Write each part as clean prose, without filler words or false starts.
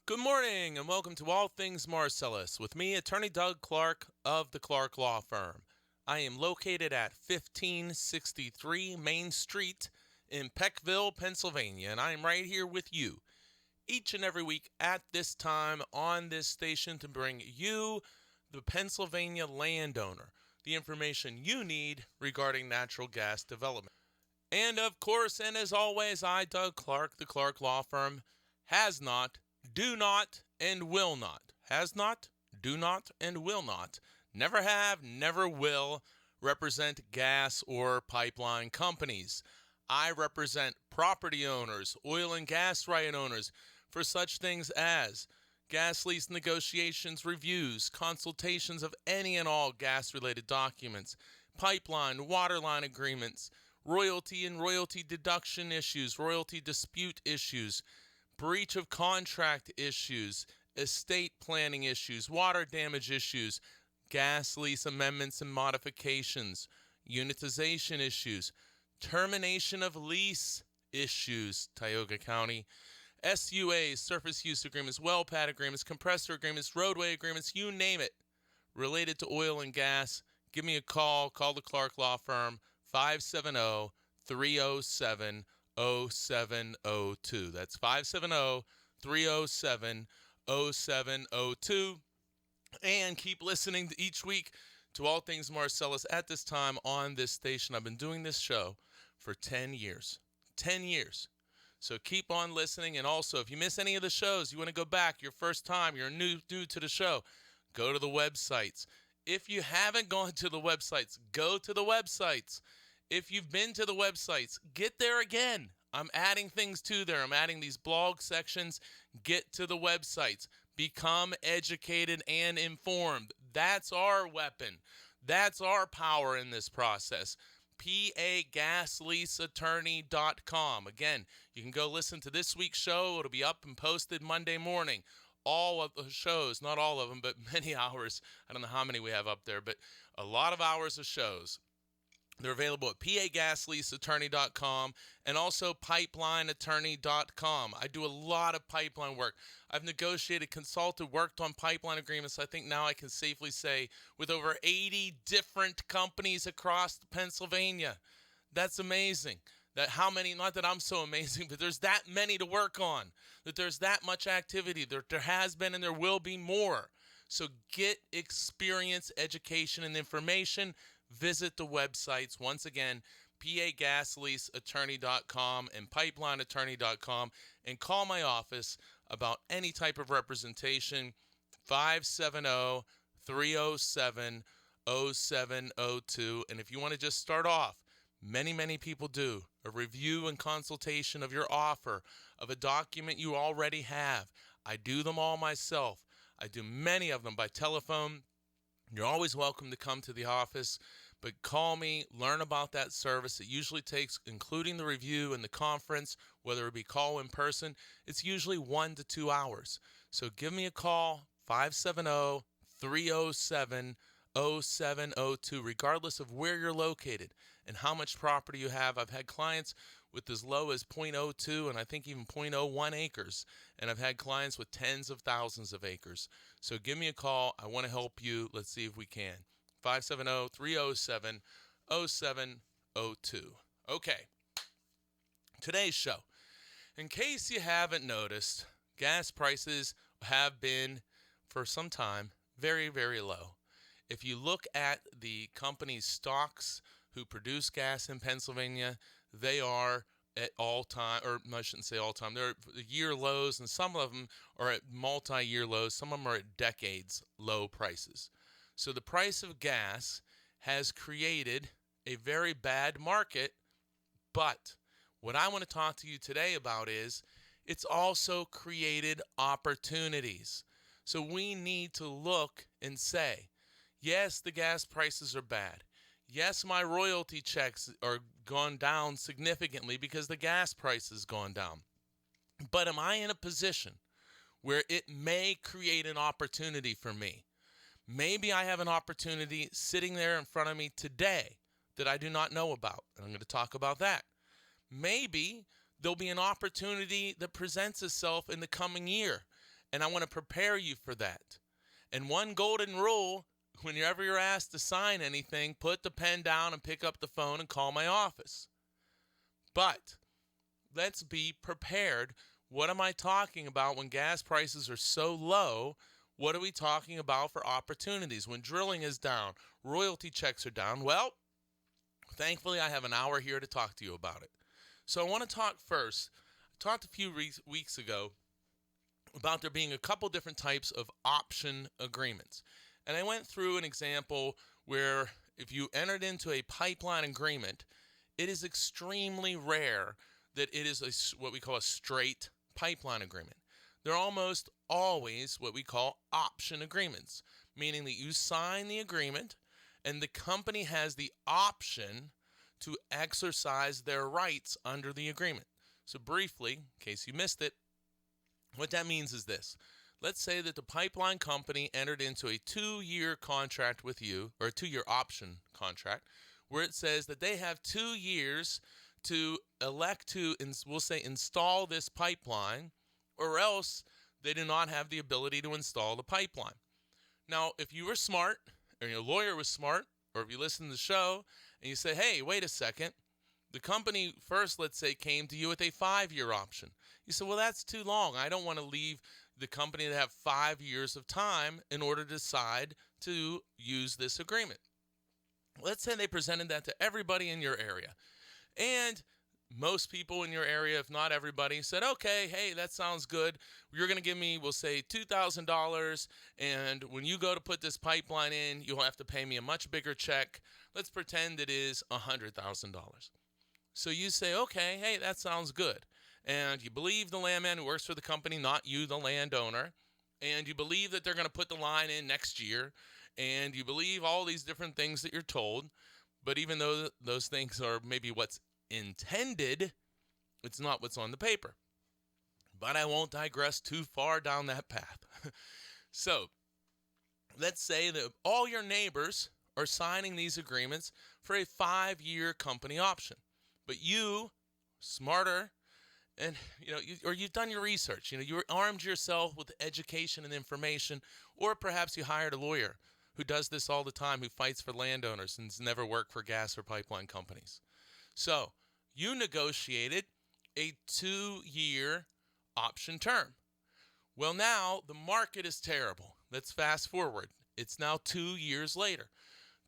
Good morning and welcome to All Things Marcellus with me, Attorney Doug Clark of the Clark Law Firm. I am located at 1563 Main Street in Peckville, Pennsylvania, and I am right here with you each and every week at this time on this station to bring you, the Pennsylvania landowner, the information you need regarding natural gas development. And of course, and as always, I, Doug Clark, the Clark Law Firm, has not, do not, and will not, has not, do not, and will not, never have, never will represent gas or pipeline companies. I represent property owners, oil and gas right owners for such things as gas lease negotiations, reviews, consultations of any and all gas-related documents, pipeline, waterline agreements, royalty and royalty deduction issues, royalty dispute issues, breach of contract issues, estate planning issues, water damage issues, gas lease amendments and modifications, unitization issues, termination of lease issues, Tioga County, SUAs, surface use agreements, well pad agreements, compressor agreements, roadway agreements, you name it, related to oil and gas. Give me a call. Call the Clark Law Firm, 570-307-0702. That's 570-307-0702. And keep listening each week to All Things Marcellus at this time on this station. I've been doing this show for 10 years. 10 years. So keep on listening. And also, if you miss any of the shows, you want to go back, your first time, you're new to the show, go to the websites. If you haven't gone to the websites, go to the websites. If you've been to the websites, get there again. I'm adding things to there. I'm adding these blog sections. Get to the websites. Become educated and informed. That's our weapon. That's our power in this process. pagasleaseattorney.com. Again, you can go listen to this week's show. It'll be up and posted Monday morning. All of the shows, not all of them, but many hours. I don't know how many we have up there, but a lot of hours of shows. They're available at pagasleaseattorney.com and also pipelineattorney.com. I do a lot of pipeline work. I've negotiated, consulted, worked on pipeline agreements, I think now I can safely say, with over 80 different companies across Pennsylvania. That's amazing. That how many, not that I'm so amazing, but there's that many to work on, that there's that much activity. There has been and there will be more. So get experience, education, and information. Visit the websites, once again, pagasleaseattorney.com and pipelineattorney.com, and call my office about any type of representation, 570-307-0702. And if you want to just start off, many people do, a review and consultation of your offer, of a document you already have. I do them all myself. I do many of them by telephone. You're always welcome to come to the office, but call me, learn about that service. It usually takes, including the review and the conference, whether it be call in person, it's usually 1 to 2 hours. So give me a call, 570-307-0702, regardless of where you're located and how much property you have. I've had clients with as low as 0.02 and I think even 0.01 acres. And I've had clients with tens of thousands of acres. So give me a call. I want to help you. Let's see if we can. 570-307-0702. Okay. Today's show. In case you haven't noticed, gas prices have been, for some time, very low. If you look at the company's stocks who produce gas in Pennsylvania, they are at all-time, or I shouldn't say all-time, they're at year lows, and some of them are at multi-year lows. Some of them are at decades low prices. So the price of gas has created a very bad market, but what I want to talk to you today about is it's also created opportunities. So we need to look and say, yes, the gas prices are bad. Yes, my royalty checks are gone down significantly because the gas price has gone down. But am I in a position where it may create an opportunity for me? Maybe I have an opportunity sitting there in front of me today that I do not know about, and I'm going to talk about that. Maybe there'll be an opportunity that presents itself in the coming year, And I want to prepare you for that. And one golden rule, whenever you're asked to sign anything, put the pen down and pick up the phone and call my office. But let's be prepared. What am I talking about when gas prices are so low? What are we talking about for opportunities? When drilling is down, royalty checks are down. Well, thankfully, I have an hour here to talk to you about it. So I want to talk first. I talked a few weeks ago about there being a couple different types of option agreements. And I went through an example where if you entered into a pipeline agreement, it is extremely rare that it is what we call a straight pipeline agreement. They're almost always what we call option agreements, meaning that you sign the agreement and the company has the option to exercise their rights under the agreement. So briefly, in case you missed it, what that means is this. Let's say that the pipeline company entered into a 2-year contract with you, or a 2-year option contract, where it says that they have 2 years to elect to, we'll say, install this pipeline, or else they do not have the ability to install the pipeline. Now, if you were smart, or your lawyer was smart, or if you listen to the show, and you say, hey, wait a second, the company first, let's say, came to you with a 5-year option. You say, well, that's too long. I don't want to leave the company to have 5 years of time in order to decide to use this agreement. Let's say they presented that to everybody in your area. And most people in your area, if not everybody, said, okay, hey, that sounds good. You're going to give me, we'll say, $2,000. And when you go to put this pipeline in, you'll have to pay me a much bigger check. Let's pretend it is $100,000. So you say, okay, hey, that sounds good. And you believe the landman who works for the company, not you, the landowner. And you believe that they're going to put the line in next year. And you believe all these different things that you're told. But even though those things are maybe what's intended, it's not what's on the paper. But I won't digress too far down that path. So let's say that all your neighbors are signing these agreements for a 5-year company option. But you, smarter, and you've done your research. You armed yourself with education and information, or perhaps you hired a lawyer who does this all the time, who fights for landowners and has never worked for gas or pipeline companies. So you negotiated a 2-year option term. Well, now the market is terrible. Let's fast forward. It's now 2 years later.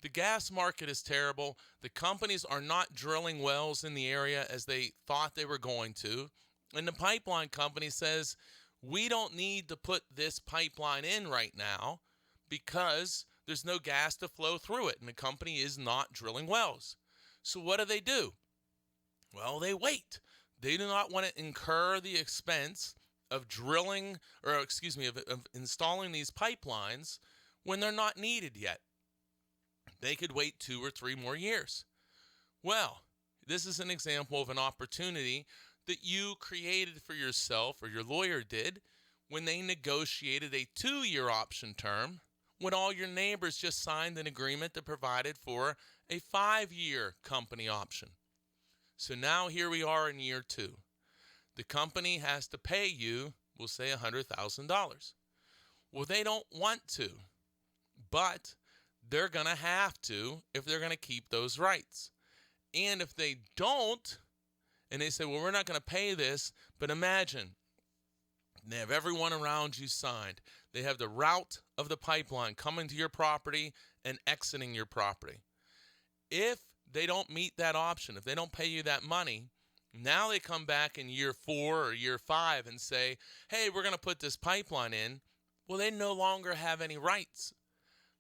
The gas market is terrible. The companies are not drilling wells in the area as they thought they were going to. And the pipeline company says, we don't need to put this pipeline in right now because there's no gas to flow through it. And the company is not drilling wells. So what do? Well, they wait. They do not want to incur the expense of drilling, or of installing these pipelines when they're not needed yet. They could wait 2 or 3 more years. Well, this is an example of an opportunity that you created for yourself, or your lawyer did, when they negotiated a 2-year option term, when all your neighbors just signed an agreement that provided for a 5-year company option. So now here we are in year 2. The company has to pay you, we'll say $100,000. Well, they don't want to, but they're going to have to if they're going to keep those rights. And if they don't, and they say, well, we're not going to pay this, but imagine, they have everyone around you signed. They have the route of the pipeline coming to your property and exiting your property. If they don't meet that option, if they don't pay you that money, now they come back in year 4 or year 5 and say, hey, we're going to put this pipeline in. Well, they no longer have any rights.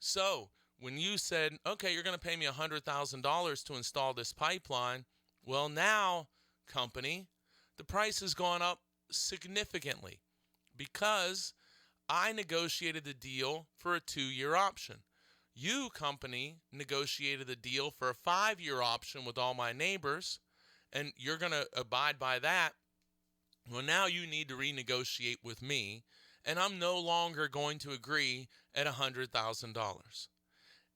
So when you said, okay, you're going to pay me $100,000 to install this pipeline, well, now, company, the price has gone up significantly because I negotiated the deal for a 2-year option. You, company, negotiated the deal for a 5-year option with all my neighbors, and you're going to abide by that. Well, now you need to renegotiate with me, and I'm no longer going to agree at $100,000.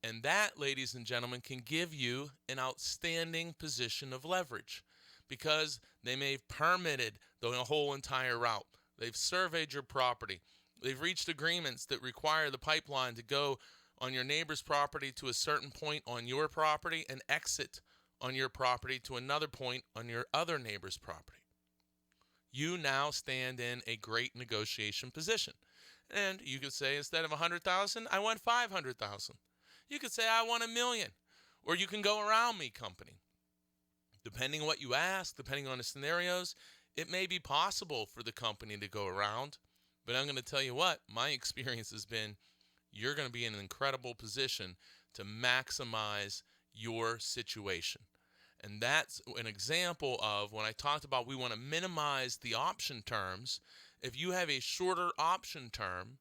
And that, ladies and gentlemen, can give you an outstanding position of leverage because they may have permitted the whole entire route. They've surveyed your property. They've reached agreements that require the pipeline to go on your neighbor's property to a certain point on your property and exit on your property to another point on your other neighbor's property. You now stand in a great negotiation position. And you could say, instead of 100,000, I want 500,000. You could say, I want $1 million. Or you can go around me, company. Depending on what you ask, depending on the scenarios, it may be possible for the company to go around. But I'm going to tell you what, my experience has been, you're going to be in an incredible position to maximize your situation. And that's an example of when I talked about we want to minimize the option terms. If you have a shorter option term,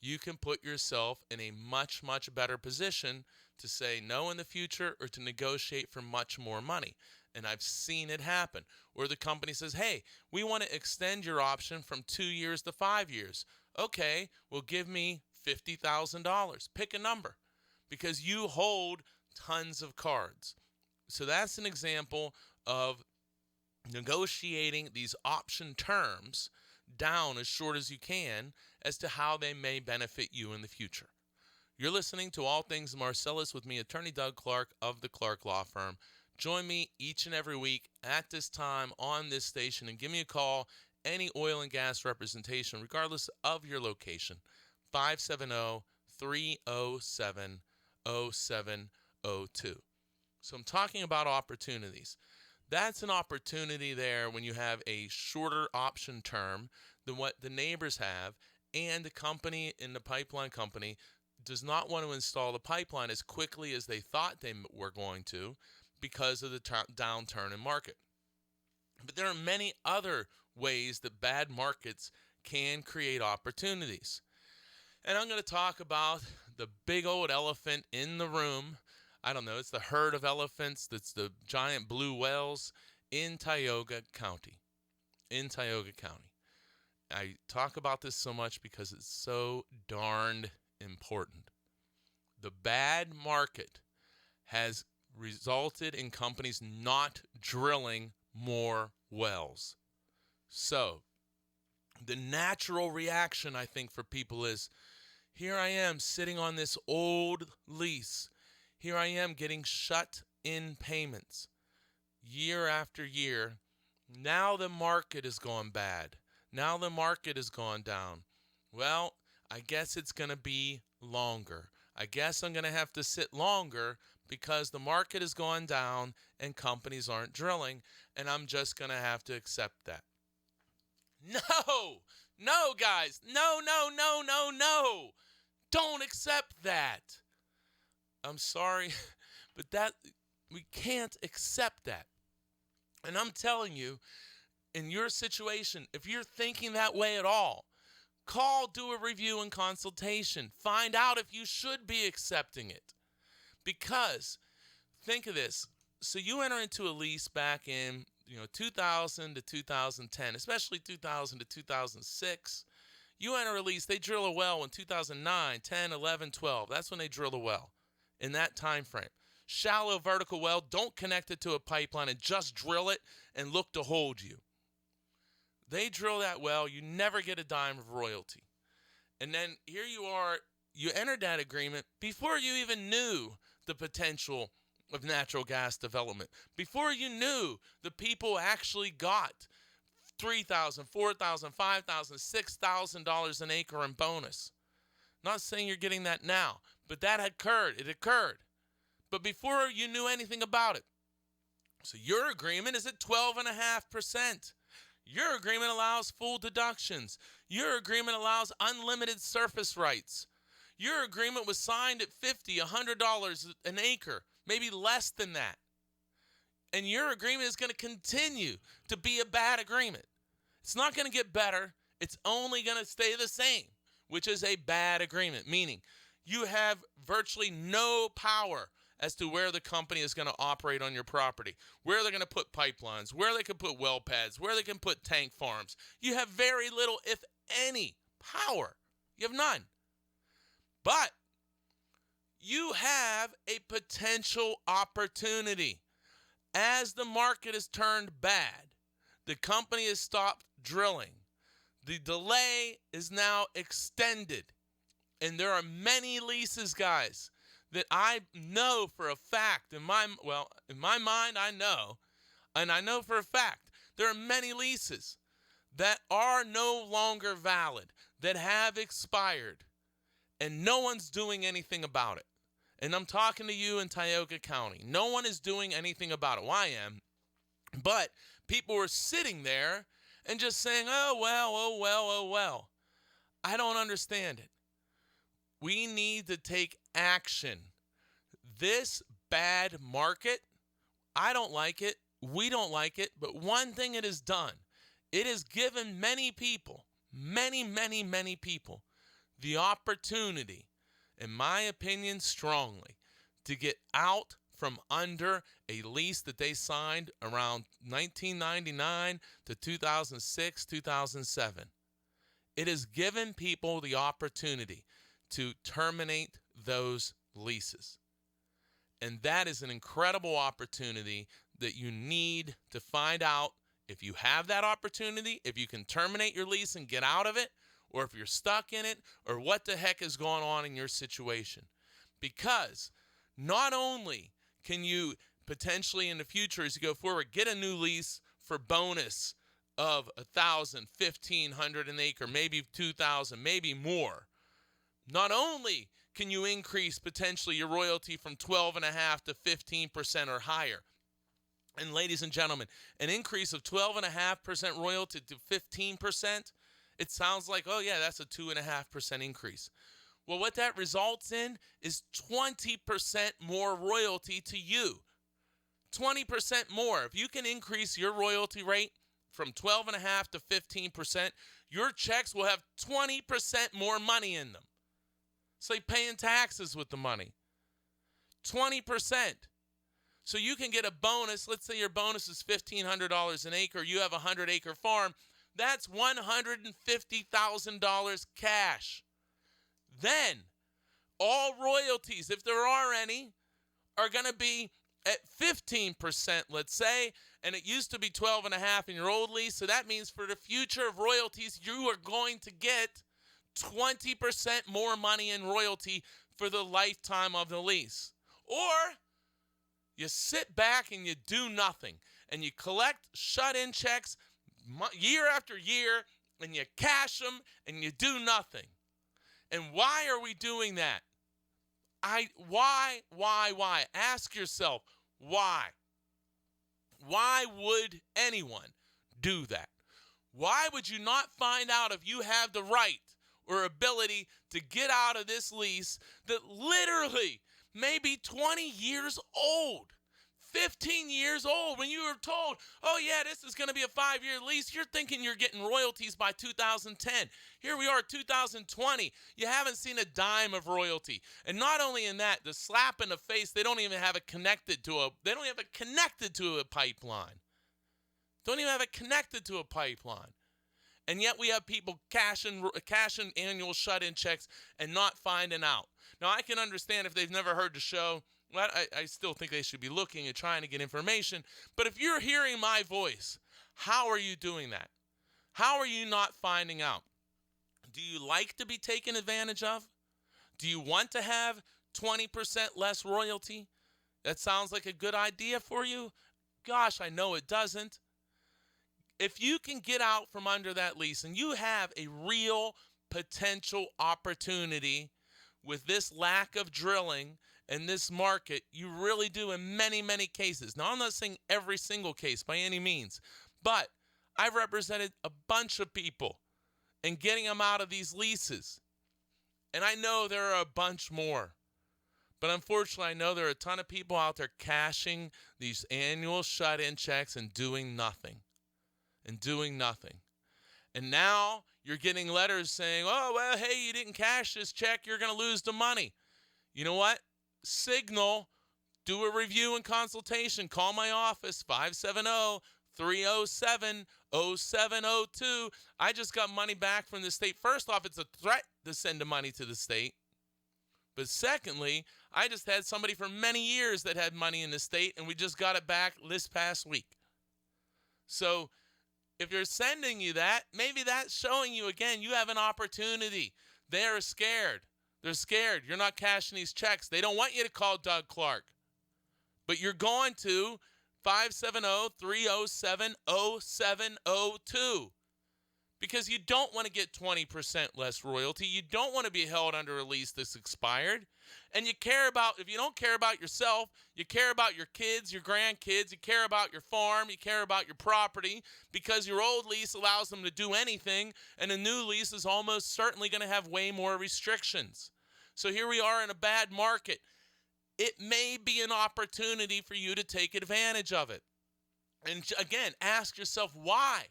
you can put yourself in a much, much better position to say no in the future or to negotiate for much more money. And I've seen it happen. Or the company says, hey, we want to extend your option from 2 years to 5 years. Okay, well, give me $50,000. Pick a number because you hold tons of cards. So that's an example of negotiating these option terms down as short as you can as to how they may benefit you in the future. You're listening to All Things Marcellus with me, Attorney Doug Clark of the Clark Law Firm. Join me each and every week at this time on this station and give me a call, any oil and gas representation, regardless of your location, 570-307-0702. So I'm talking about opportunities. That's an opportunity there when you have a shorter option term than what the neighbors have, and the company in the pipeline company does not want to install the pipeline as quickly as they thought they were going to because of the downturn in market. But there are many other ways that bad markets can create opportunities. And I'm going to talk about the big old elephant in the room. I don't know, it's the herd of elephants, that's the giant blue whales in Tioga County. In Tioga County. I talk about this so much because it's so darned important. The bad market has resulted in companies not drilling more wells. So, the natural reaction, I think, for people is, here I am sitting on this old lease. Here I am getting shut in payments year after year. Now the market has gone bad. Now the market has gone down. Well, I guess it's going to be longer. I guess I'm going to have to sit longer because the market has gone down and companies aren't drilling, and I'm just going to have to accept that. No, guys. No. Don't accept that. I'm sorry, but we can't accept that. And I'm telling you, in your situation, if you're thinking that way at all, call, do a review and consultation. Find out if you should be accepting it. Because, think of this. So you enter into a lease back in 2000 to 2010, especially 2000 to 2006. You enter a lease, they drill a well in 2009, 10, 11, 12. That's when they drill a well. In that time frame. Shallow vertical well, don't connect it to a pipeline and just drill it and look to hold you. They drill that well, you never get a dime of royalty. And then here you are, you entered that agreement before you even knew the potential of natural gas development. Before you knew the people actually got $3,000, $4,000, $5,000, $6,000 an acre in bonus. Not saying you're getting that now, but that had occurred. It occurred. But before you knew anything about it. So your agreement is at 12.5%. Your agreement allows full deductions. Your agreement allows unlimited surface rights. Your agreement was signed at $50, $100 an acre, maybe less than that. And your agreement is going to continue to be a bad agreement. It's not going to get better. It's only going to stay the same, which is a bad agreement, meaning you have virtually no power as to where the company is going to operate on your property, where they're going to put pipelines, where they can put well pads, where they can put tank farms. You have very little, if any, power. You have none. But you have a potential opportunity. As the market has turned bad, the company has stopped drilling. The delay is now extended. And there are many leases, guys, that I know for a fact, in my mind, I know, and I know for a fact, there are many leases that are no longer valid, that have expired, and no one's doing anything about it. And I'm talking to you in Tioga County. No one is doing anything about it. Well, I am. But people were sitting there and just saying, oh, well, oh, well, oh, well. I don't understand it. We need to take action. This bad market, I don't like it. We don't like it. But one thing it has done, it has given many people, many, many, many people, the opportunity, in my opinion, strongly, to get out from under a lease that they signed around 1999 to 2006, 2007. It has given people the opportunity to terminate those leases. And that is an incredible opportunity that you need to find out if you have that opportunity, if you can terminate your lease and get out of it, or if you're stuck in it, or what the heck is going on in your situation. Because not only can you potentially in the future, as you go forward, get a new lease for bonus of $1,000, $1,500 an acre, maybe $2,000, maybe more. Not only can you increase potentially your royalty from 12.5% to 15% or higher. And ladies and gentlemen, an increase of 12.5% royalty to 15%, it sounds like, oh yeah, that's a 2.5% increase. Well, what that results in is 20% more royalty to you. 20% more. If you can increase your royalty rate from 12.5% to 15%, your checks will have 20% more money in them. It's like paying taxes with the money. 20%. So you can get a bonus. Let's say your bonus is $1,500 an acre. You have a 100-acre farm. That's $150,000 cash. Then all royalties, if there are any, are going to be at 15%, let's say, and it used to be 12.5% in your old lease. So that means for the future of royalties, you are going to get 20% more money in royalty for the lifetime of the lease. Or you sit back and you do nothing, and you collect shut-in checks year after year, and you cash them, and you do nothing. And why are we doing that? Why? Ask yourself, why? Why would anyone do that? Why would you not find out if you have the right or ability to get out of this lease that literally may be 20 years old, 15 years old, when you were told, oh yeah, this is going to be a 5-year lease? You're thinking you're getting royalties by 2010. Here we are, 2020. You haven't seen a dime of royalty. And not only in that, the slap in the face, they don't even have it connected to a pipeline. Don't even have it connected to a pipeline. And yet we have people cashing annual shut-in checks and not finding out. Now, I can understand if they've never heard the show. Well, I still think they should be looking and trying to get information. But if you're hearing my voice, how are you doing that? How are you not finding out? Do you like to be taken advantage of? Do you want to have 20% less royalty? That sounds like a good idea for you? Gosh, I know it doesn't. If you can get out from under that lease and you have a real potential opportunity with this lack of drilling and this market, you really do in many, many cases. Now, I'm not saying every single case by any means, but I've represented a bunch of people in getting them out of these leases. And I know there are a bunch more. But unfortunately, I know there are a ton of people out there cashing these annual shut-in checks and doing nothing. And now you're getting letters saying, oh, well, hey, you didn't cash this check. You're going to lose the money. You know what? Signal, do a review and consultation. Call my office, 570-307-0702. I just got money back from the state. First off, it's a threat to send the money to the state. But secondly, I just had somebody for many years that had money in the state, and we just got it back this past week. So if you're sending you that, maybe that's showing you, again, you have an opportunity. They're scared. They're scared. You're not cashing these checks. They don't want you to call Doug Clark. But you're going to 570-307-0702 because you don't want to get 20% less royalty. You don't want to be held under a lease that's expired. And you care about, if you don't care about yourself, you care about your kids, your grandkids, you care about your farm, you care about your property, because your old lease allows them to do anything, and a new lease is almost certainly going to have way more restrictions. So here we are in a bad market. It may be an opportunity for you to take advantage of it. And again, ask yourself, why?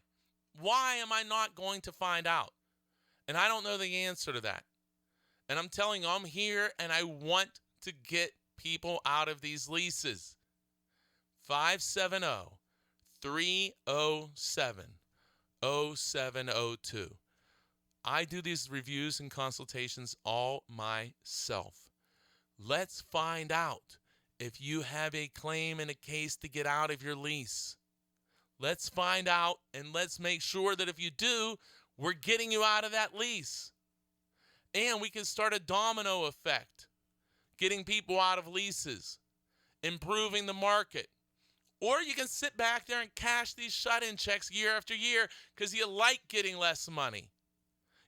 Why am I not going to find out? And I don't know the answer to that. And I'm telling you, I'm here and I want to get people out of these leases. 570-307-0702. I do these reviews and consultations all myself. Let's find out if you have a claim and a case to get out of your lease. Let's find out, and let's make sure that if you do, we're getting you out of that lease. And we can start a domino effect, getting people out of leases, improving the market. Or you can sit back there and cash these shut-in checks year after year because you like getting less money.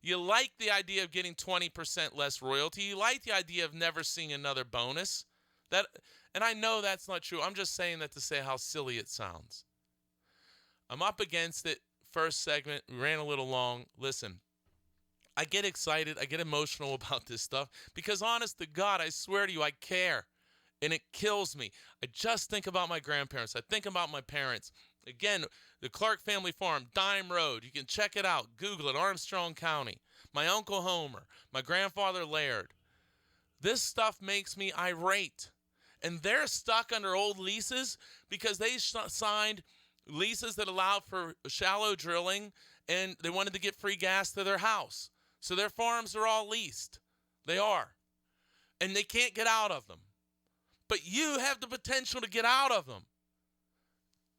You like the idea of getting 20% less royalty. You like the idea of never seeing another bonus. And I know that's not true. I'm just saying that to say how silly it sounds. I'm up against it. First segment, we ran a little long. Listen, I get excited. I get emotional about this stuff because, honest to God, I swear to you, I care. And it kills me. I just think about my grandparents. I think about my parents. Again, the Clark Family Farm, Dime Road. You can check it out. Google it, Armstrong County. My Uncle Homer. My grandfather Laird. This stuff makes me irate. And they're stuck under old leases because they signed leases that allowed for shallow drilling, and they wanted to get free gas to their house. So their farms are all leased. They are. And they can't get out of them. But you have the potential to get out of them.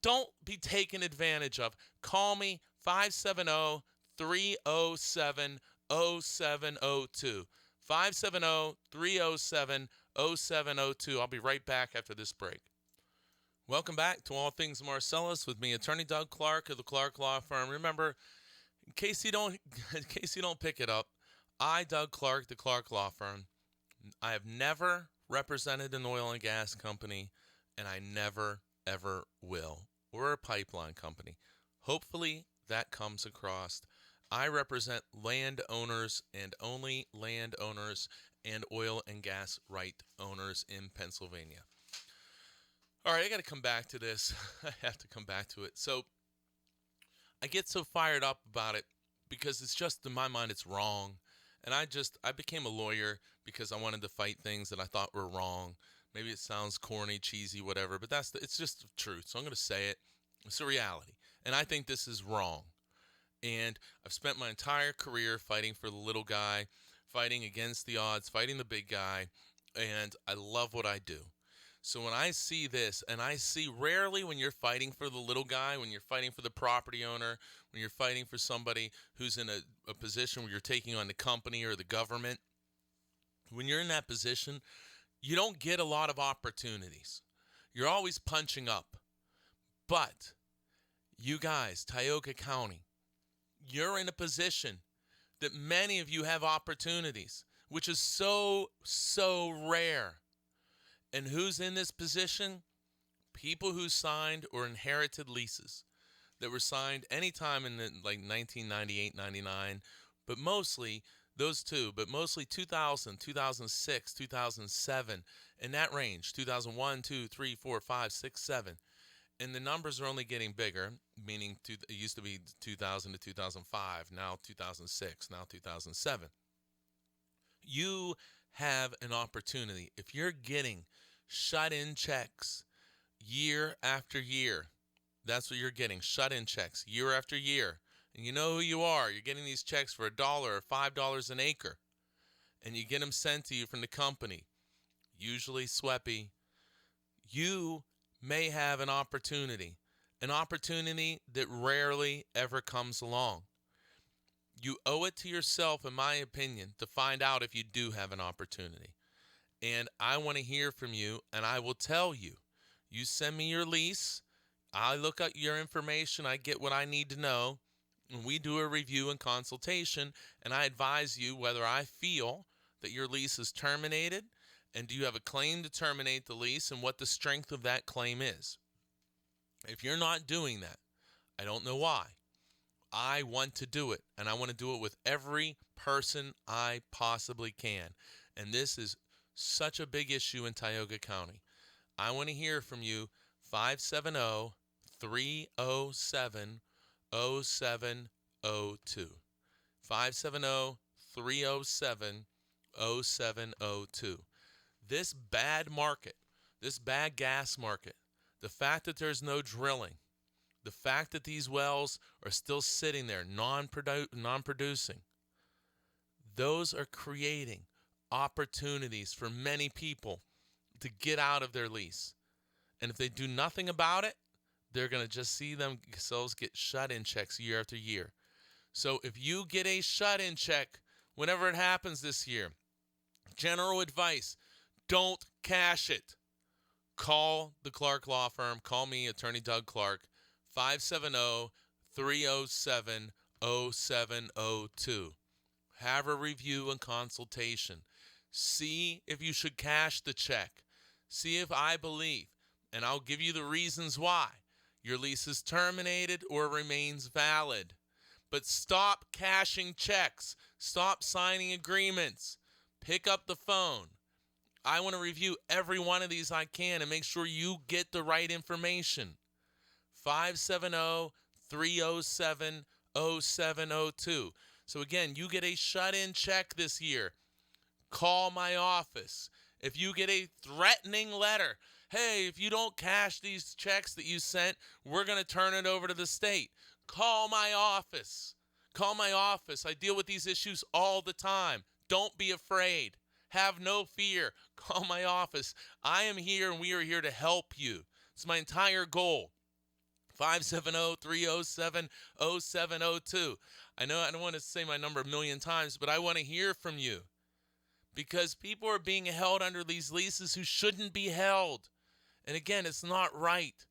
Don't be taken advantage of. Call me 570-307-0702. 570-307-0702. I'll be right back after this break. Welcome back to All Things Marcellus with me, Attorney Doug Clark of the Clark Law Firm. Remember, in case you don't pick it up, I, Doug Clark, the Clark Law Firm, I have never represented an oil and gas company, and I never, ever will. We're a pipeline company. Hopefully that comes across. I represent landowners and only landowners and oil and gas right owners in Pennsylvania. All right, I got to come back to this. I have to come back to it. So I get so fired up about it because it's just, in my mind, it's wrong. And I became a lawyer because I wanted to fight things that I thought were wrong. Maybe it sounds corny, cheesy, whatever, but it's just the truth. So I'm going to say it. It's a reality. And I think this is wrong. And I've spent my entire career fighting for the little guy, fighting against the odds, fighting the big guy, and I love what I do. So when I see this, and I see rarely when you're fighting for the little guy, when you're fighting for the property owner, when you're fighting for somebody who's in a position where you're taking on the company or the government, when you're in that position, you don't get a lot of opportunities. You're always punching up. But you guys, Tioga County, you're in a position that many of you have opportunities, which is so, so rare. And who's in this position? People who signed or inherited leases that were signed anytime in 1998, 99, but mostly those two, but mostly 2000, 2006, 2007, in that range, 2001, 2, 3, 4, 5, 6, 7. And the numbers are only getting bigger, meaning it used to be 2000 to 2005, now 2006, now 2007. You have an opportunity. If you're getting shut-in checks year after year, that's what you're getting, shut-in checks year after year. And you know who you are. You're getting these checks for $1 or $5 an acre. And you get them sent to you from the company, usually SWEPI. You may have an opportunity. an opportunity that rarely ever comes along. You owe it to yourself, in my opinion, to find out if you do have an opportunity. And I want to hear from you, and I will tell you. You send me your lease, I look at your information, I get what I need to know, and we do a review and consultation, and I advise you whether I feel that your lease is terminated, and do you have a claim to terminate the lease, and what the strength of that claim is. If you're not doing that, I don't know why. I want to do it, and I want to do it with every person I possibly can. And this is such a big issue in Tioga County. I want to hear from you. 570-307-0702. 570-307-0702. This bad market, this bad gas market, the fact that there's no drilling, the fact that these wells are still sitting there, non-producing, those are creating opportunities for many people to get out of their lease. And if they do nothing about it, they're going to just see themselves get shut-in checks year after year. So if you get a shut-in check whenever it happens this year, general advice, don't cash it. Call the Clark Law Firm. Call me, Attorney Doug Clark, 570-307-0702. Have a review and consultation. See if you should cash the check. See if I believe, and I'll give you the reasons why, your lease is terminated or remains valid. But stop cashing checks. Stop signing agreements. Pick up the phone. I want to review every one of these I can and make sure you get the right information. 570-307-0702. So again, you get a shut-in check this year. Call my office. If you get a threatening letter, hey, if you don't cash these checks that you sent, we're going to turn it over to the state. Call my office. Call my office. I deal with these issues all the time. Don't be afraid. Have no fear. Call my office. I am here and we are here to help you. It's my entire goal. 570-307-0702. I know I don't want to say my number a million times, but I want to hear from you because people are being held under these leases who shouldn't be held. And again, it's not right.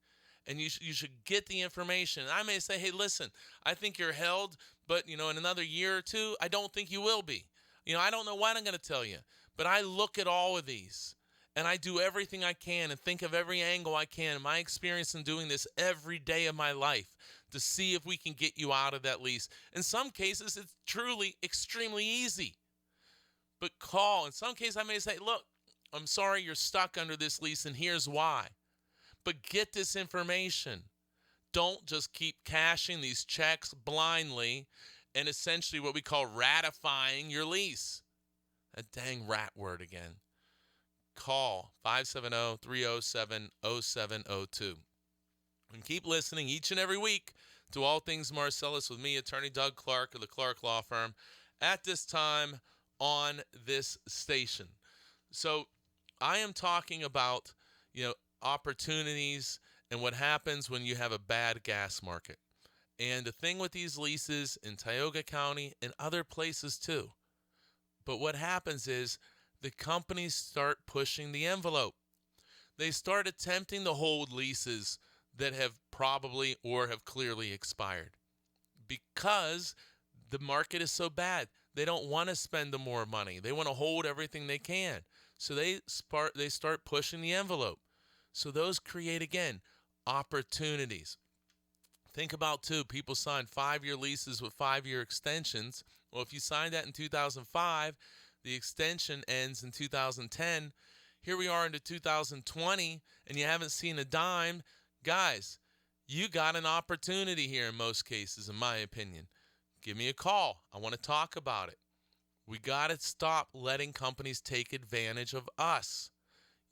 And you should get the information. I may say, hey, listen, I think you're held, but, in another year or two, I don't think you will be. I don't know what I'm going to tell you, but I look at all of these. And I do everything I can and think of every angle I can in my experience in doing this every day of my life to see if we can get you out of that lease. In some cases, it's truly extremely easy. But call. In some cases, I may say, look, I'm sorry you're stuck under this lease, and here's why. But get this information. Don't just keep cashing these checks blindly and essentially what we call ratifying your lease. That dang rat word again. Call 570-307-0702. And keep listening each and every week to All Things Marcellus with me, Attorney Doug Clark of the Clark Law Firm, at this time on this station. So I am talking about, opportunities and what happens when you have a bad gas market. And the thing with these leases in Tioga County and other places too. But what happens is the companies start pushing the envelope. They start attempting to hold leases that have probably or have clearly expired because the market is so bad. They don't want to spend the more money. They want to hold everything they can. So they start pushing the envelope. So those create, again, opportunities. Think about, too, people sign 5-year leases with 5-year extensions. Well, if you signed that in 2005, the extension ends in 2010. Here we are into 2020, and you haven't seen a dime. Guys, you got an opportunity here in most cases, in my opinion. Give me a call. I want to talk about it. We got to stop letting companies take advantage of us.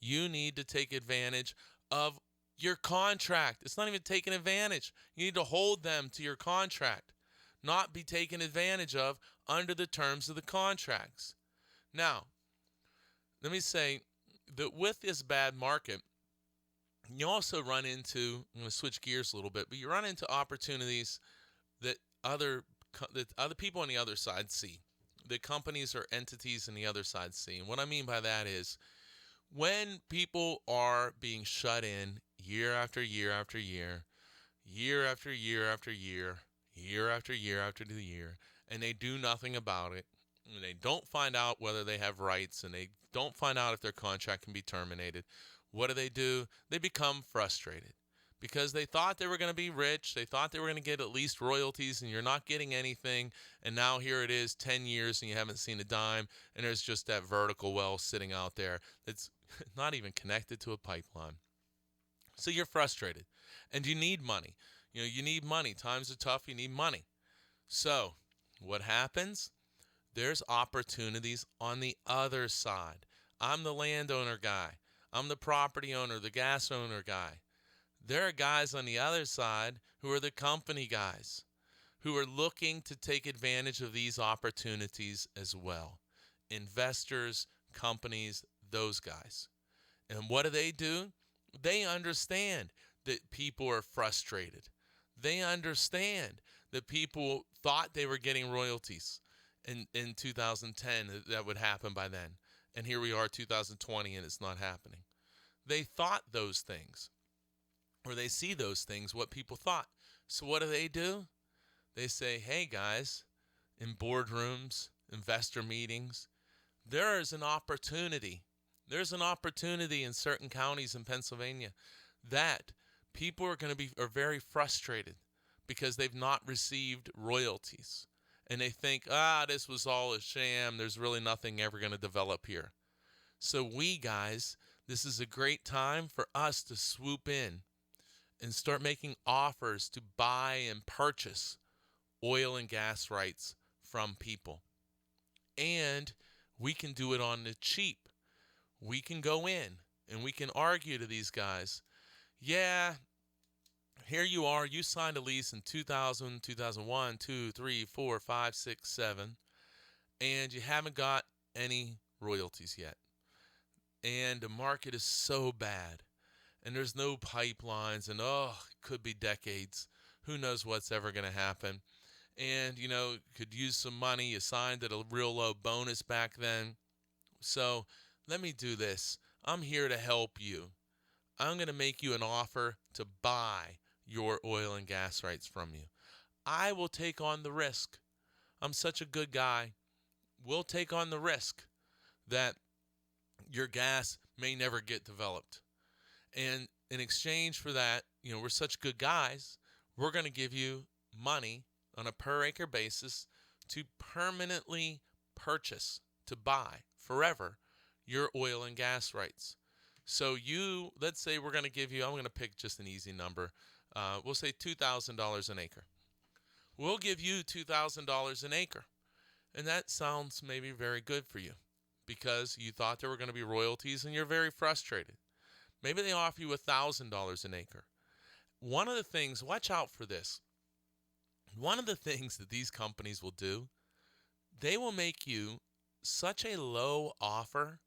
You need to take advantage of your contract. It's not even taking advantage. You need to hold them to your contract, not be taken advantage of under the terms of the contracts. Now, let me say that with this bad market, You also run into, I'm going to switch gears a little bit, but you run into opportunities that other people on the other side see, that companies or entities on the other side see. And what I mean by that is when people are being shut in year after year after year, year after year after year, year after year after the year, and they do nothing about it, and they don't find out whether they have rights, and they don't find out if their contract can be terminated, what do? They become frustrated because they thought they were going to be rich. They thought they were going to get at least royalties, and you're not getting anything. And now here it is 10 years and you haven't seen a dime, and there's just that vertical well sitting out there that's not even connected to a pipeline. So you're frustrated and you need money. You need money. Times are tough. You need money. So what happens? There's opportunities on the other side. I'm the landowner guy. I'm the property owner, the gas owner guy. There are guys on the other side who are the company guys who are looking to take advantage of these opportunities as well. Investors, companies, those guys. And what do? They understand that people are frustrated. They understand that people thought they were getting royalties in 2010, that would happen by then. And here we are, 2020, and it's not happening. They thought those things, or they see those things, what people thought. So what do? They say, hey, guys, in boardrooms, investor meetings, there is an opportunity. There's an opportunity in certain counties in Pennsylvania that people are very frustrated because they've not received royalties. And they think, this was all a sham. There's really nothing ever going to develop here. So this is a great time for us to swoop in and start making offers to buy and purchase oil and gas rights from people. And we can do it on the cheap. We can go in and we can argue to these guys, yeah, here you are, you signed a lease in 2000, 2001, 2, 3, 4, 5, 6, 7, and you haven't got any royalties yet. And the market is so bad, and there's no pipelines, and it could be decades. Who knows what's ever going to happen? And, could use some money. You signed at a real low bonus back then. So let me do this. I'm here to help you. I'm going to make you an offer to buy your oil and gas rights from you. I will take on the risk. I'm such a good guy. We'll take on the risk that your gas may never get developed. And in exchange for that, we're such good guys, we're going to give you money on a per acre basis to permanently purchase, to buy forever your oil and gas rights. So let's say we're going to give you, I'm going to pick just an easy number. We'll say $2,000 an acre. We'll give you $2,000 an acre. And that sounds maybe very good for you because you thought there were going to be royalties and you're very frustrated. Maybe they offer you $1,000 an acre. One of the things, watch out for this. One of the things that these companies will do, they will make you such a low offer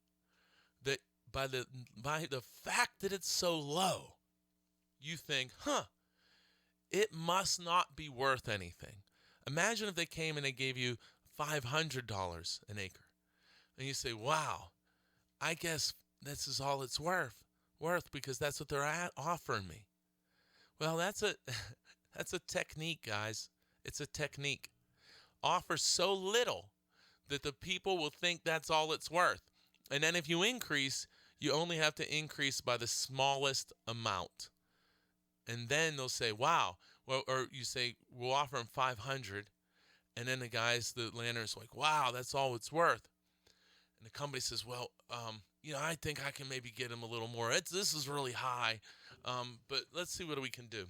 that by the fact that it's so low, you think, it must not be worth anything. Imagine if they came and they gave you $500 an acre. And you say, wow, I guess this is all it's worth because that's what they're offering me. Well, that's a technique, guys. It's a technique. Offer so little that the people will think that's all it's worth. And then if you increase, you only have to increase by the smallest amount. And then they'll say, wow. Well, or you say, we'll offer them 500. And then the landowner's like, wow, that's all it's worth. And the company says, well, I think I can maybe get him a little more. This is really high, but let's see what we can do.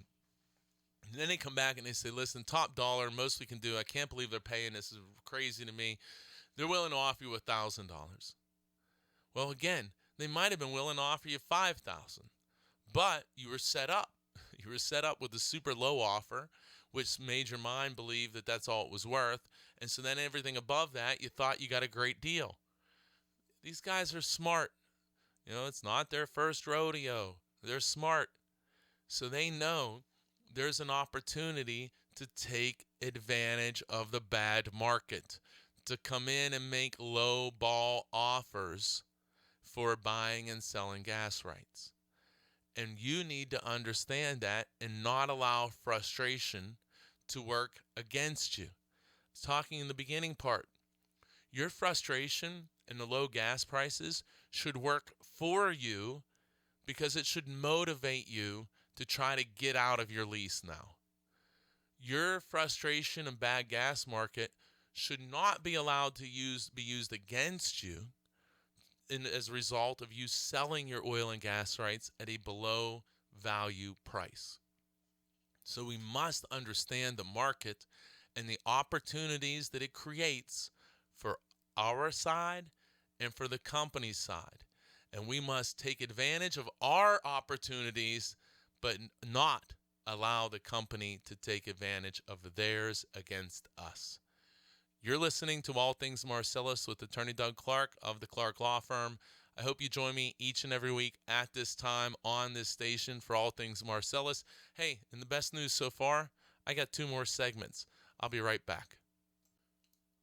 And then they come back and they say, listen, top dollar, most we can do. I can't believe they're paying. This is crazy to me. They're willing to offer you $1,000. Well, again, they might have been willing to offer you $5,000, but you were set up. You were set up with a super low offer, which made your mind believe that that's all it was worth. And so then everything above that, you thought you got a great deal. These guys are smart. It's not their first rodeo. They're smart. So they know there's an opportunity to take advantage of the bad market, to come in and make low ball offers for buying and selling gas rights. And you need to understand that and not allow frustration to work against you. I was talking in the beginning part. Your frustration and the low gas prices should work for you because it should motivate you to try to get out of your lease now. Your frustration and bad gas market should not be allowed to be used against you as a result of you selling your oil and gas rights at a below value price. So we must understand the market and the opportunities that it creates for our side and for the company's side. And we must take advantage of our opportunities, but not allow the company to take advantage of theirs against us. You're listening to All Things Marcellus with Attorney Doug Clark of the Clark Law Firm. I hope you join me each and every week at this time on this station for All Things Marcellus. Hey, and the best news so far, I got 2 more segments. I'll be right back.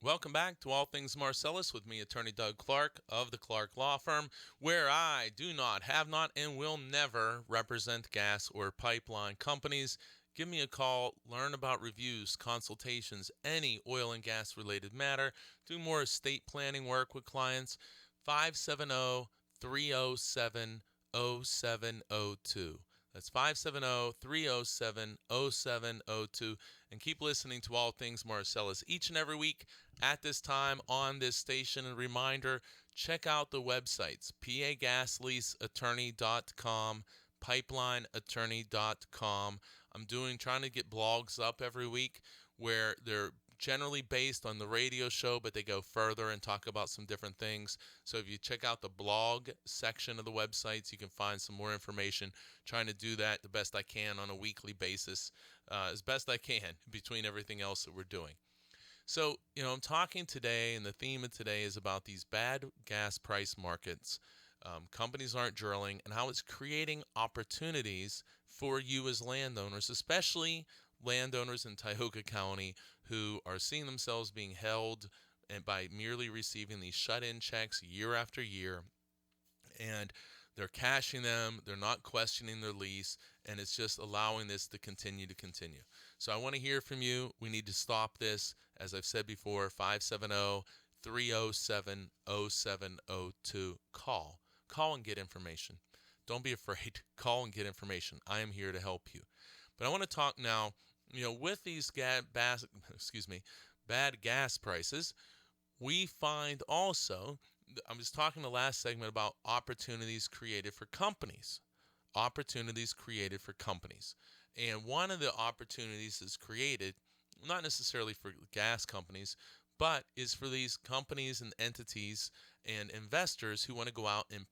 Welcome back to All Things Marcellus with me, Attorney Doug Clark of the Clark Law Firm, where I do not, have not, and will never represent gas or pipeline companies. Give me a call, learn about reviews, consultations, any oil and gas related matter, do more estate planning work with clients, 570-307-0702. That's 570-307-0702. And keep listening to All Things Marcellus each and every week at this time on this station. And reminder, check out the websites, pagasleaseattorney.com, pipelineattorney.com. I'm trying to get blogs up every week where they're generally based on the radio show, but they go further and talk about some different things. So if you check out the blog section of the websites, you can find some more information. Trying to do that the best I can on a weekly basis, as best I can between everything else that we're doing. So, I'm talking today, and the theme of today is about these bad gas price markets. Companies aren't drilling, and how it's creating opportunities for you as landowners, especially landowners in Tioga County who are seeing themselves being held and by merely receiving these shut-in checks year after year, and they're cashing them, they're not questioning their lease, and it's just allowing this to continue. So I want to hear from you. We need to stop this. As I've said before, 570-307-0702. Call and get information. Don't be afraid. Call and get information. I am here to help you. But I want to talk now, with these bad gas prices, we find also, I was talking the last segment about opportunities created for companies. And one of the opportunities that's created, not necessarily for gas companies, but is for these companies and entities and investors who want to go out and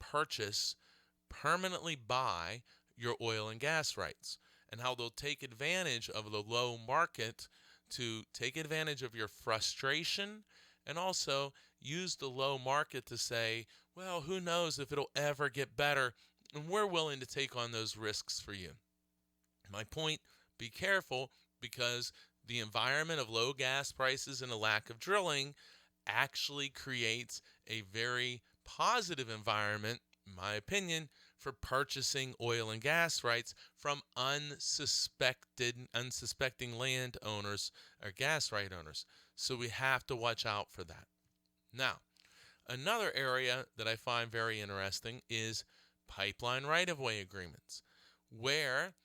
permanently buy your oil and gas rights, and how they'll take advantage of the low market to take advantage of your frustration, and also use the low market to say, well, who knows if it'll ever get better, and we're willing to take on those risks for you. My point, be careful, because the environment of low gas prices and a lack of drilling actually creates a very positive environment, in my opinion, for purchasing oil and gas rights from unsuspecting landowners or gas right owners. So we have to watch out for that. Now, another area that I find very interesting is pipeline right-of-way agreements, where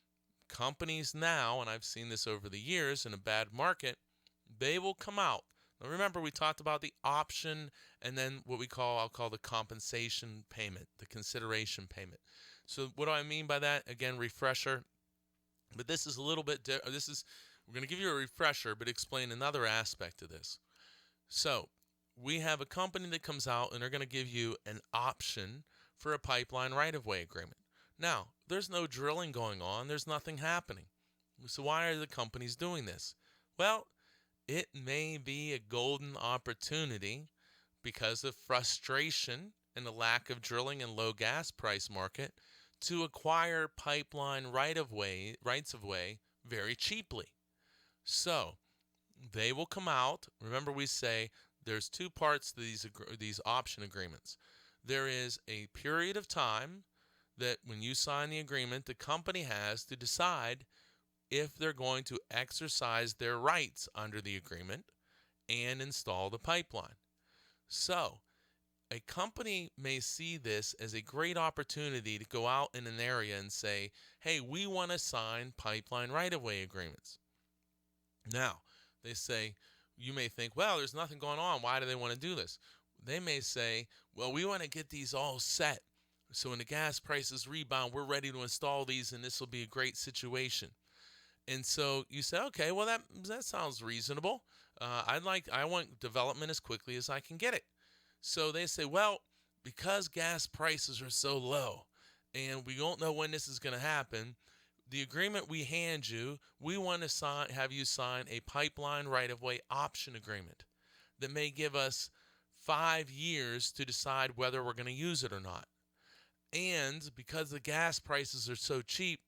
companies now, and I've seen this over the years in a bad market, they will come out. Now remember, we talked about the option and then what I'll call the compensation payment, the consideration payment. So what do I mean by that? Again, refresher. But this is a little bit, we're going to give you a refresher, but explain another aspect of this. So we have a company that comes out and they're going to give you an option for a pipeline right-of-way agreement. Now, there's no drilling going on. There's nothing happening. So why are the companies doing this? Well, it may be a golden opportunity because of frustration and the lack of drilling and low gas price market to acquire pipeline rights of way very cheaply. So they will come out. Remember, we say there's two parts to these option agreements. There is a period of time that when you sign the agreement, the company has to decide if they're going to exercise their rights under the agreement and install the pipeline. So a company may see this as a great opportunity to go out in an area and say, hey, we want to sign pipeline right-of-way agreements. Now, they say, you may think, well, there's nothing going on. Why do they want to do this? They may say, well, we want to get these all set. So when the gas prices rebound, we're ready to install these, and this will be a great situation. And so you say, okay, well, that sounds reasonable. I want development as quickly as I can get it. So they say, well, because gas prices are so low and we don't know when this is going to happen, the agreement we hand you, we want to have you sign a pipeline right-of-way option agreement that may give us 5 years to decide whether we're going to use it or not. And because the gas prices are so cheap,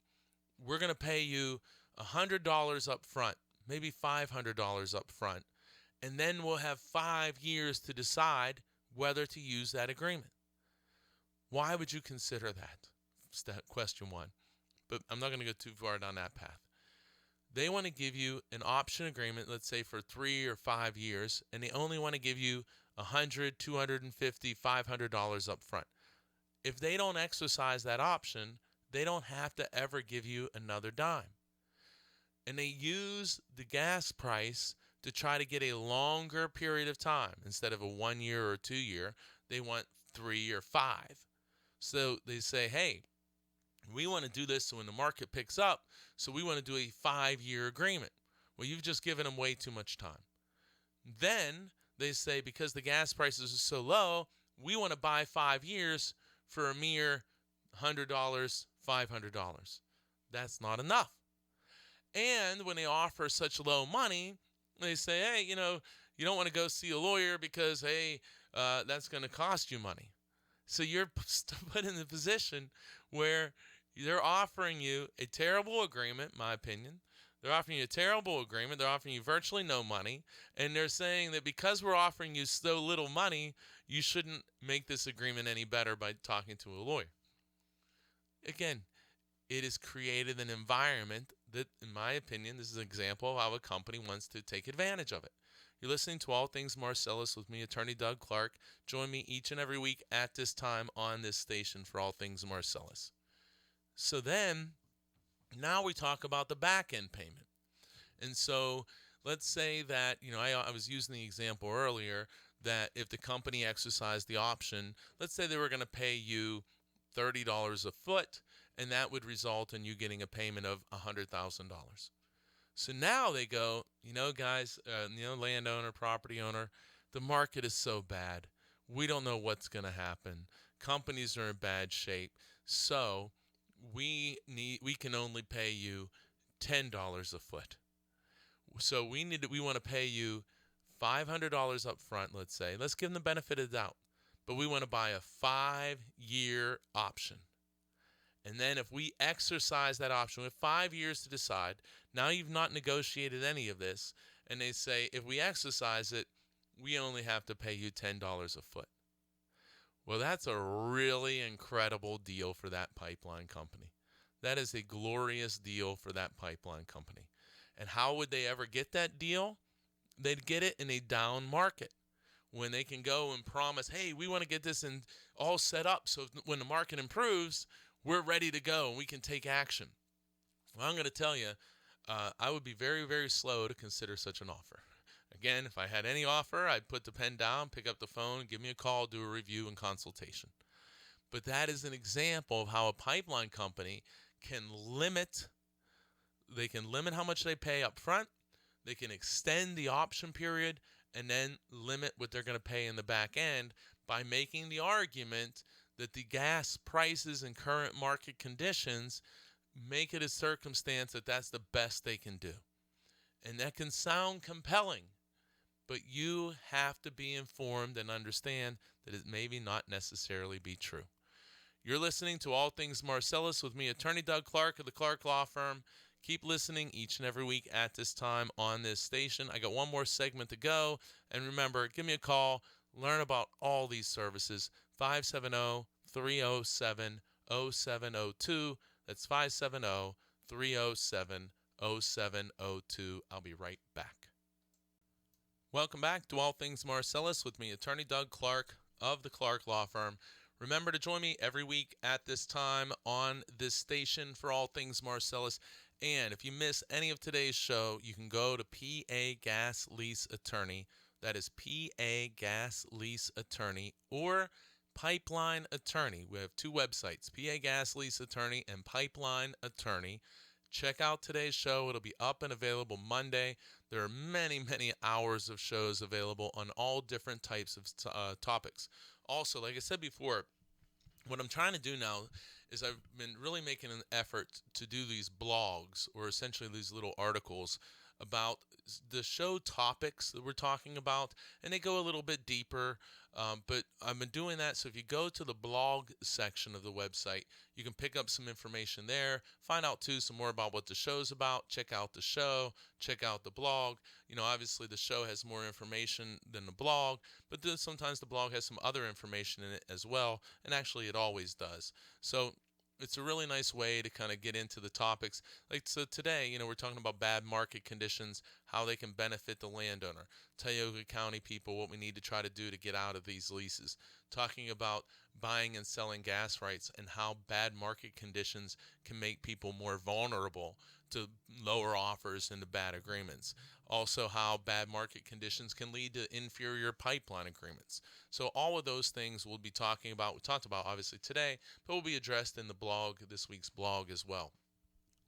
we're going to pay you $100 up front, maybe $500 up front, and then we'll have 5 years to decide whether to use that agreement. Why would you consider that? Question one. But I'm not going to go too far down that path. They want to give you an option agreement, let's say for 3 or 5 years, and they only want to give you $100, $250, $500 up front. If they don't exercise that option, they don't have to ever give you another dime. And they use the gas price to try to get a longer period of time. Instead of a 1 year or 2 year, they want 3 or 5. So they say, hey, we want to do this so when the market picks up, so we want to do a 5-year agreement. Well, you've just given them way too much time. Then they say, because the gas prices are so low, we want to buy 5 years for a mere $100, $500. That's not enough. And when they offer such low money, they say, hey, you don't want to go see a lawyer because, hey, that's going to cost you money. So you're put in the position where they're offering you a terrible agreement, in my opinion. They're offering you a terrible agreement. They're offering you virtually no money. And they're saying that because we're offering you so little money, you shouldn't make this agreement any better by talking to a lawyer. Again, it has created an environment that, in my opinion, this is an example of how a company wants to take advantage of it. You're listening to All Things Marcellus with me, Attorney Doug Clark. Join me each and every week at this time on this station for All Things Marcellus. So then, now we talk about the back-end payment. And so let's say that, I was using the example earlier that if the company exercised the option, let's say they were going to pay you $30 a foot, and that would result in you getting a payment of $100,000. So now they go, guys, landowner, property owner, the market is so bad. We don't know what's going to happen. Companies are in bad shape. So we can only pay you $10 a foot. So we want to pay you $500 up front, let's say. Let's give them the benefit of the doubt. But we want to buy a 5-year option. And then if we exercise that option, we have 5 years to decide. Now you've not negotiated any of this. And they say, if we exercise it, we only have to pay you $10 a foot. Well, that's a really incredible deal for that pipeline company. That is a glorious deal for that pipeline company. And how would they ever get that deal? They'd get it in a down market, when they can go and promise, hey, we want to get this all set up so when the market improves, we're ready to go and we can take action. Well, I'm going to tell you, I would be very, very slow to consider such an offer. Again, if I had any offer, I'd put the pen down, pick up the phone, give me a call, do a review and consultation. But that is an example of how a pipeline company can limit how much they pay up front. They can extend the option period and then limit what they're going to pay in the back end by making the argument that the gas prices and current market conditions make it a circumstance that that's the best they can do. And that can sound compelling, but you have to be informed and understand that it maybe not necessarily be true. You're listening to All Things Marcellus with me, Attorney Doug Clark of the Clark Law Firm. Keep listening each and every week at this time on this station. I got one more segment to go. And remember, give me a call. Learn about all these services. 570-307-0702. That's 570-307-0702. I'll be right back. Welcome back to All Things Marcellus with me, Attorney Doug Clark of the Clark Law Firm. Remember to join me every week at this time on this station for All Things Marcellus. And if you miss any of today's show, you can go to PA Gas Lease Attorney. That is PA Gas Lease Attorney or Pipeline Attorney. We have two websites, PA Gas Lease Attorney and Pipeline Attorney. Check out today's show. It'll be up and available Monday. There are many, many hours of shows available on all different types of topics. Also, like I said before, what I'm trying to do now is I've been really making an effort to do these blogs, or essentially these little articles about the show topics that we're talking about, and they go a little bit deeper, but I've been doing that. So if you go to the blog section of the website, you can pick up some information there, find out too some more about what the show's about, check out the show, check out the blog. Obviously the show has more information than the blog, but then sometimes the blog has some other information in it as well, and actually it always does. So it's a really nice way to kind of get into the topics. So today, we're talking about bad market conditions, how they can benefit the landowner. Tioga County people, what we need to try to do to get out of these leases. Talking about buying and selling gas rights and how bad market conditions can make people more vulnerable to lower offers and to bad agreements. Also, how bad market conditions can lead to inferior pipeline agreements. So all of those things we'll be talking about. We talked about obviously today, but will be addressed in the blog, this week's blog as well.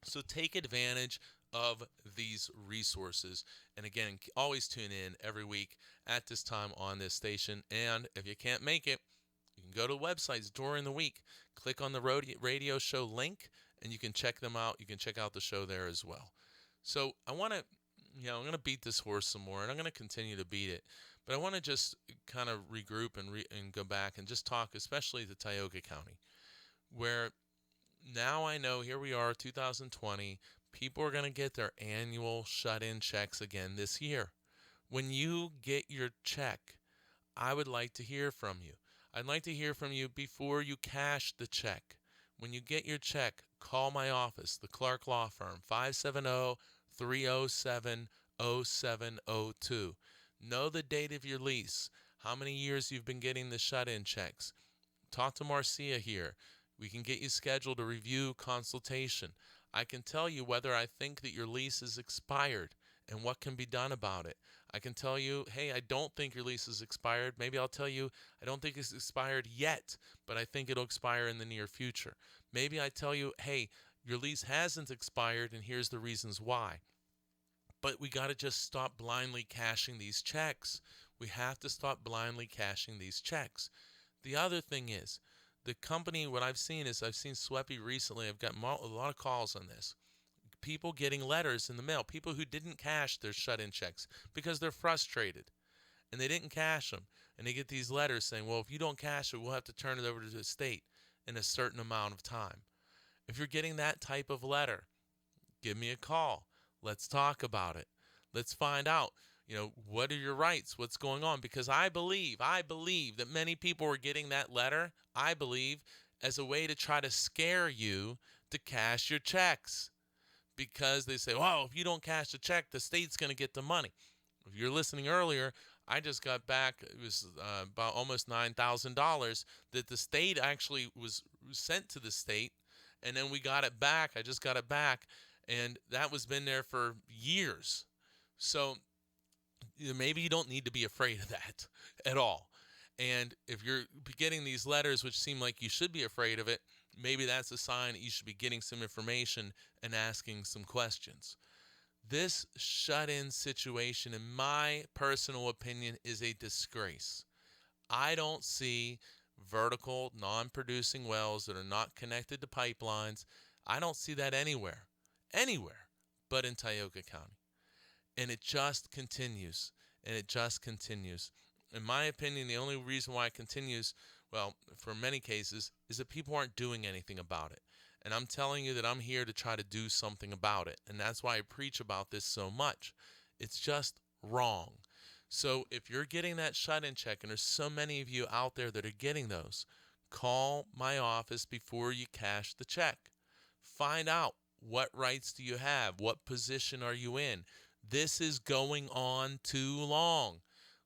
So take advantage of these resources. And again, always tune in every week at this time on this station. And if you can't make it, you can go to websites during the week. Click on the radio show link, and you can check them out. You can check out the show there as well. So I'm going to beat this horse some more, and I'm going to continue to beat it. But I want to just kind of regroup and go back and just talk, especially to Tioga County, where now I know here we are, 2020, people are going to get their annual shut-in checks again this year. When you get your check, I would like to hear from you. I'd like to hear from you before you cash the check. When you get your check, call my office, the Clark Law Firm, 570-307-0702. Know the date of your lease, how many years you've been getting the shut-in checks. Talk to Marcia here. We can get you scheduled a review consultation. I can tell you whether I think that your lease is expired and what can be done about it. I can tell you, hey, I don't think your lease is expired. Maybe I'll tell you, I don't think it's expired yet, but I think it'll expire in the near future. Maybe I tell you, hey, your lease hasn't expired and here's the reasons why. But we got to just stop blindly cashing these checks. We have to stop blindly cashing these checks. The other thing is, the company, what I've seen is, I've seen Sweppy recently. I've gotten a lot of calls on this. People getting letters in the mail, people who didn't cash their shut-in checks because they're frustrated and they didn't cash them. And they get these letters saying, well, if you don't cash it, we'll have to turn it over to the state in a certain amount of time. If you're getting that type of letter, give me a call. Let's talk about it. Let's find out, what are your rights? What's going on? Because I believe that many people are getting that letter, I believe, as a way to try to scare you to cash your checks. Because they say, well, if you don't cash the check, the state's going to get the money. If you're listening earlier, I just got back, it was about almost $9,000 that the state actually was sent to the state, and then we got it back. I just got it back, and that was been there for years. So maybe you don't need to be afraid of that at all. And if you're getting these letters which seem like you should be afraid of it, maybe that's a sign that you should be getting some information and asking some questions. This shut-in situation, in my personal opinion, is a disgrace. I don't see vertical, non-producing wells that are not connected to pipelines. I don't see that anywhere but in Tioga County. And it just continues, In my opinion, the only reason why it continues, well, for many cases, is that people aren't doing anything about it. And I'm telling you that I'm here to try to do something about it. And that's why I preach about this so much. It's just wrong. So if you're getting that shut-in check, and there's so many of you out there that are getting those, call my office before you cash the check. Find out, what rights do you have? What position are you in? This is going on too long.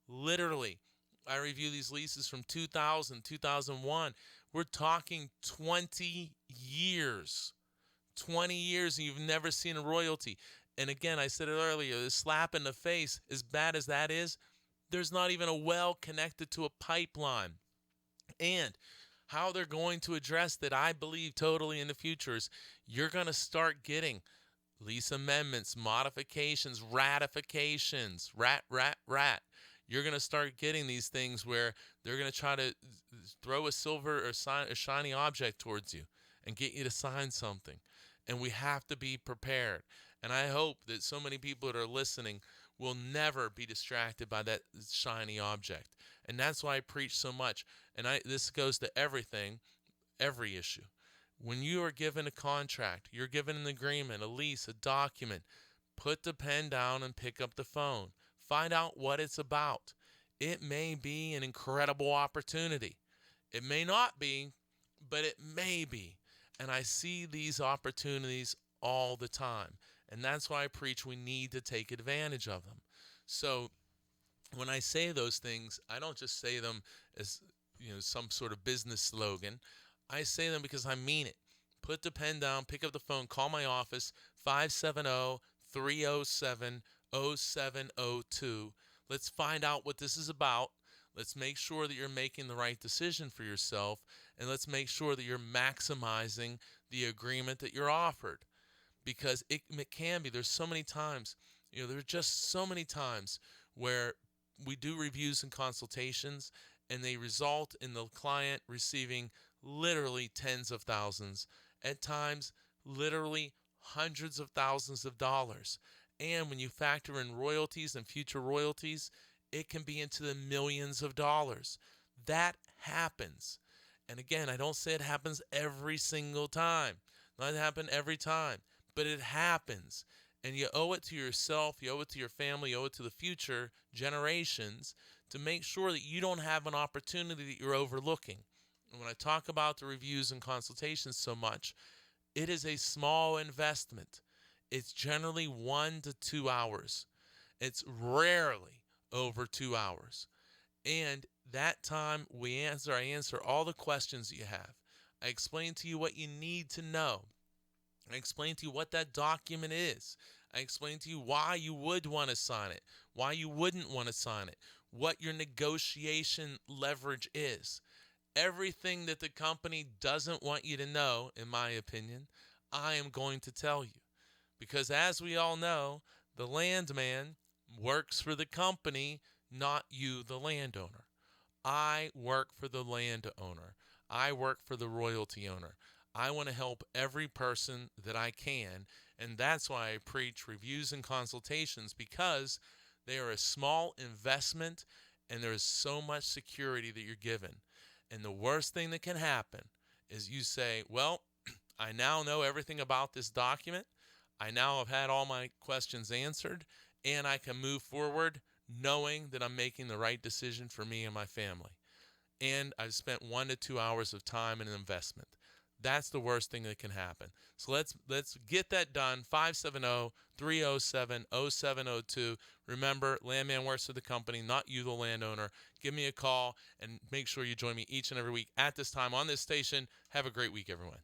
Literally, I review these leases from 2000, 2001. We're talking 20 years. 20 years and you've never seen a royalty. And again, I said it earlier, the slap in the face, as bad as that is, there's not even a well connected to a pipeline. And how they're going to address that, I believe totally in the future, is you're going to start getting lease amendments, modifications, ratifications, rat. You're going to start getting these things where they're going to try to throw a silver or a shiny object towards you and get you to sign something. And we have to be prepared. And I hope that so many people that are listening will never be distracted by that shiny object. And that's why I preach so much. And this goes to everything, every issue. When you are given a contract, you're given an agreement, a lease, a document, put the pen down and pick up the phone. Find out what it's about. It may be an incredible opportunity. It may not be, but it may be. And I see these opportunities all the time. And that's why I preach we need to take advantage of them. So when I say those things, I don't just say them as some sort of business slogan. I say them because I mean it. Put the pen down, pick up the phone, call my office, 570-307-0702. Let's find out what this is about. Let's make sure that you're making the right decision for yourself, and let's make sure that you're maximizing the agreement that you're offered. Because it can be, there's so many times, there are just so many times where we do reviews and consultations, and they result in the client receiving literally tens of thousands, at times literally hundreds of thousands of dollars. And when you factor in royalties and future royalties, it can be into the millions of dollars. That happens. And again, I don't say it happens every single time. Not happen every time, but it happens. And you owe it to yourself, you owe it to your family, you owe it to the future generations to make sure that you don't have an opportunity that you're overlooking. And when I talk about the reviews and consultations so much, it is a small investment. It's generally 1 to 2 hours. It's rarely over 2 hours. And that time I answer all the questions that you have. I explain to you what you need to know. I explain to you what that document is. I explain to you why you would want to sign it, why you wouldn't want to sign it, what your negotiation leverage is. Everything that the company doesn't want you to know, in my opinion, I am going to tell you. Because as we all know, the landman works for the company, not you, the landowner. I work for the landowner. I work for the royalty owner. I want to help every person that I can, and that's why I preach reviews and consultations, because they are a small investment and there is so much security that you're given. And the worst thing that can happen is you say, well, I now know everything about this document. I now have had all my questions answered, and I can move forward knowing that I'm making the right decision for me and my family. And I've spent 1 to 2 hours of time and investment. That's the worst thing that can happen. So let's get that done. 570-307-0702. Remember, landman works for the company, not you, the landowner. Give me a call and make sure you join me each and every week at this time on this station. Have a great week, everyone.